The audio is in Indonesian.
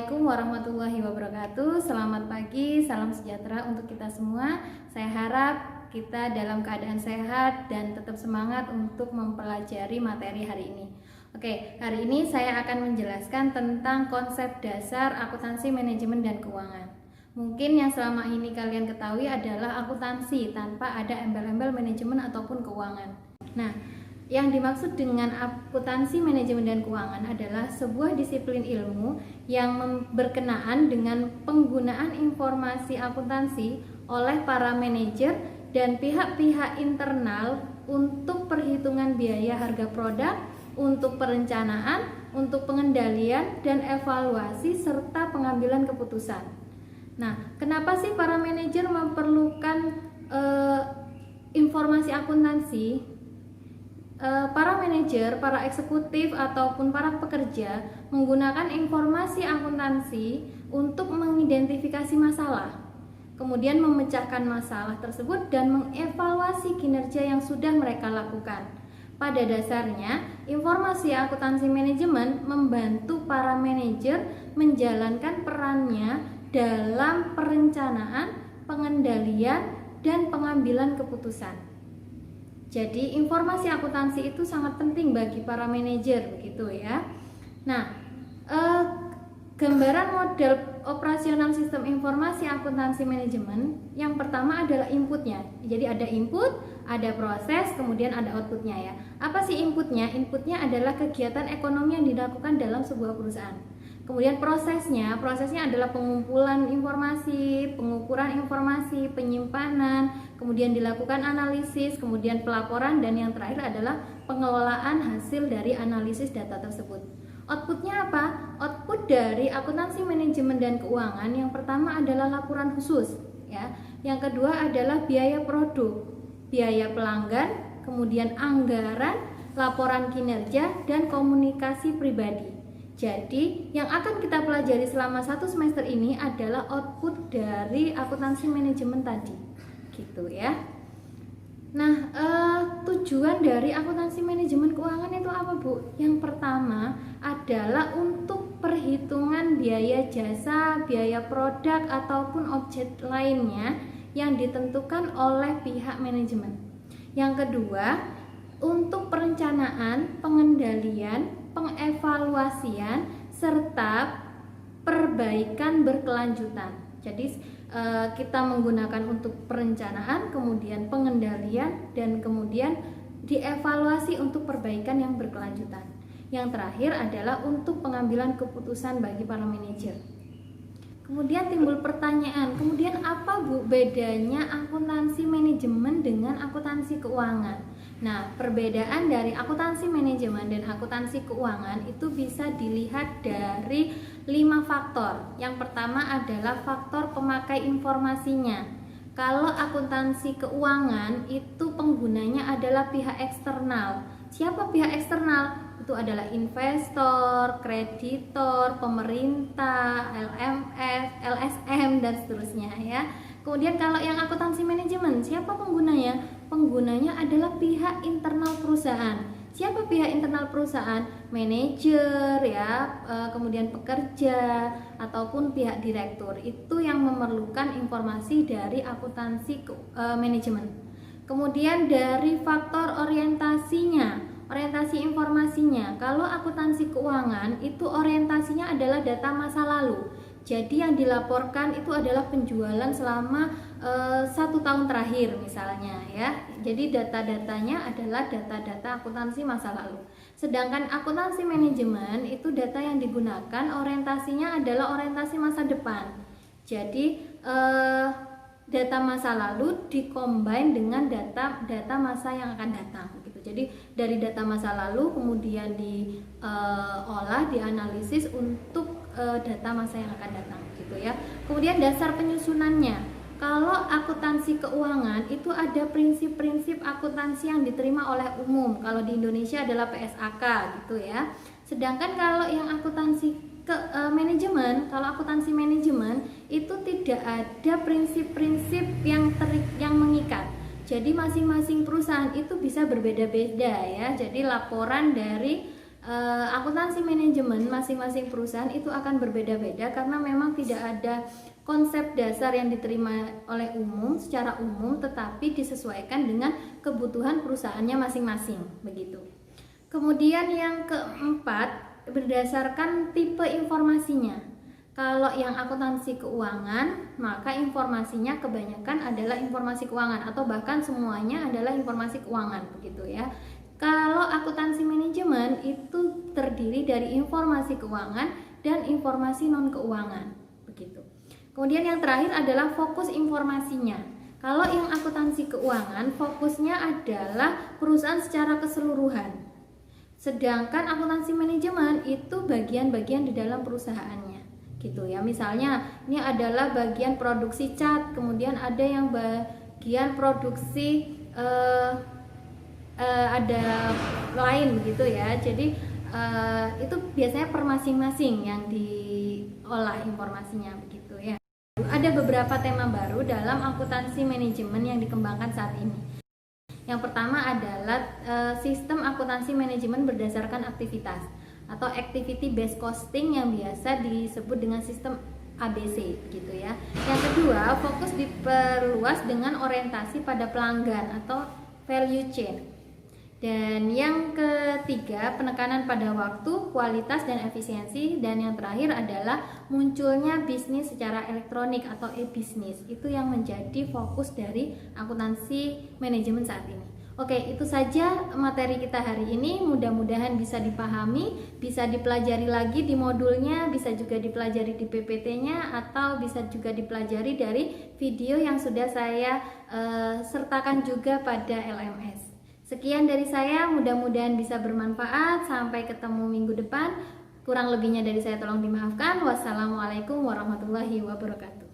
Assalamualaikum warahmatullahi wabarakatuh. Selamat pagi, salam sejahtera untuk kita semua. Saya harap kita dalam keadaan sehat dan tetap semangat untuk mempelajari materi hari ini. Oke, hari ini saya akan menjelaskan tentang konsep dasar akuntansi manajemen dan keuangan. Mungkin yang selama ini kalian ketahui adalah akuntansi tanpa ada embel-embel manajemen ataupun keuangan. Nah, yang dimaksud dengan akuntansi manajemen dan keuangan adalah sebuah disiplin ilmu yang berkenaan dengan penggunaan informasi akuntansi oleh para manajer dan pihak-pihak internal untuk perhitungan biaya harga produk, untuk perencanaan, untuk pengendalian dan evaluasi serta pengambilan keputusan. Nah, kenapa sih para manajer memerlukan informasi akuntansi? Para manajer, para eksekutif ataupun para pekerja menggunakan informasi akuntansi untuk mengidentifikasi masalah, kemudian memecahkan masalah tersebut dan mengevaluasi kinerja yang sudah mereka lakukan. Pada dasarnya, informasi akuntansi manajemen membantu para manajer menjalankan perannya dalam perencanaan, pengendalian, dan pengambilan keputusan. Jadi informasi akuntansi itu sangat penting bagi para manajer, begitu ya. Nah, gambaran model operasional sistem informasi akuntansi manajemen yang pertama adalah inputnya. Jadi ada input, ada proses, kemudian ada outputnya ya. Apa sih inputnya? Inputnya adalah kegiatan ekonomi yang dilakukan dalam sebuah perusahaan. Kemudian prosesnya adalah pengumpulan informasi, pengukuran informasi, penyimpanan, kemudian dilakukan analisis, kemudian pelaporan, dan yang terakhir adalah pengelolaan hasil dari analisis data tersebut. Outputnya apa? Output dari akuntansi manajemen dan keuangan yang pertama adalah laporan khusus, ya. Yang kedua adalah biaya produk, biaya pelanggan, kemudian anggaran, laporan kinerja, dan komunikasi pribadi. Jadi, yang akan kita pelajari selama 1 semester ini adalah output dari akuntansi manajemen tadi, gitu ya. Nah, tujuan dari akuntansi manajemen keuangan itu apa, Bu? Yang pertama adalah untuk perhitungan biaya jasa, biaya produk ataupun objek lainnya yang ditentukan oleh pihak manajemen. Yang kedua, untuk perencanaan, pengendalian, pengevaluasian serta perbaikan berkelanjutan. Jadi kita menggunakan untuk perencanaan, kemudian pengendalian, dan kemudian dievaluasi untuk perbaikan yang berkelanjutan. Yang terakhir adalah untuk pengambilan keputusan bagi para manajer. Kemudian timbul pertanyaan, kemudian apa Bu bedanya akuntansi manajemen dengan akuntansi keuangan? Nah, perbedaan dari akuntansi manajemen dan akuntansi keuangan itu bisa dilihat dari 5 faktor. Yang pertama adalah faktor pemakai informasinya. Kalau akuntansi keuangan itu penggunanya adalah pihak eksternal. Siapa pihak eksternal? Itu adalah investor, kreditor, pemerintah, LMS, LSM, dan seterusnya ya. Kemudian kalau yang akuntansi manajemen, siapa penggunanya? Penggunanya adalah pihak internal perusahaan. Siapa pihak internal perusahaan? Manajer ya, kemudian pekerja ataupun pihak direktur. Itu yang memerlukan informasi dari akuntansi manajemen. Kemudian dari faktor orientasinya, orientasi informasinya. Kalau akuntansi keuangan itu orientasinya adalah data masa lalu. Jadi yang dilaporkan itu adalah penjualan selama 1 tahun terakhir misalnya ya. Jadi data-datanya adalah data-data akuntansi masa lalu. Sedangkan akuntansi manajemen itu data yang digunakan orientasinya adalah orientasi masa depan. Jadi data masa lalu dikombin dengan data masa yang akan datang gitu. Jadi dari data masa lalu kemudian diolah, dianalisis untuk data masa yang akan datang gitu ya. Kemudian dasar penyusunannya. Kalau akuntansi keuangan itu ada prinsip-prinsip akuntansi yang diterima oleh umum. Kalau di Indonesia adalah PSAK gitu ya. Sedangkan kalau yang akuntansi manajemen, kalau akuntansi manajemen itu tidak ada prinsip-prinsip yang mengikat. Jadi masing-masing perusahaan itu bisa berbeda-beda ya. Jadi laporan dari akuntansi manajemen masing-masing perusahaan itu akan berbeda-beda karena memang tidak ada konsep dasar yang diterima oleh umum secara umum, tetapi disesuaikan dengan kebutuhan perusahaannya masing-masing begitu. Kemudian yang keempat, berdasarkan tipe informasinya. Kalau yang akuntansi keuangan, maka informasinya kebanyakan adalah informasi keuangan atau bahkan semuanya adalah informasi keuangan begitu ya. Kalau akuntansi manajemen itu terdiri dari informasi keuangan dan informasi non keuangan begitu. Kemudian yang terakhir adalah fokus informasinya. Kalau yang akuntansi keuangan fokusnya adalah perusahaan secara keseluruhan. Sedangkan akuntansi manajemen itu bagian-bagian di dalam perusahaannya gitu ya. Misalnya ini adalah bagian produksi cat, kemudian ada yang bagian produksi ada lain begitu ya. Jadi itu biasanya per masing-masing yang diolah informasinya begitu ya. Ada beberapa tema baru dalam akuntansi manajemen yang dikembangkan saat ini. Yang pertama adalah sistem akuntansi manajemen berdasarkan aktivitas atau activity based costing yang biasa disebut dengan sistem ABC gitu ya. Yang kedua, fokus diperluas dengan orientasi pada pelanggan atau value chain. Dan yang ketiga, penekanan pada waktu, kualitas dan efisiensi. Dan yang terakhir adalah munculnya bisnis secara elektronik atau e-bisnis. Itu yang menjadi fokus dari akuntansi manajemen saat ini. Oke, itu saja materi kita hari ini. Mudah-mudahan bisa dipahami, bisa dipelajari lagi di modulnya, bisa juga dipelajari di PPT-nya, atau bisa juga dipelajari dari video yang sudah saya sertakan juga pada LMS. Sekian dari saya, mudah-mudahan bisa bermanfaat. Sampai ketemu minggu depan. Kurang lebihnya dari saya tolong dimaafkan. Wassalamualaikum warahmatullahi wabarakatuh.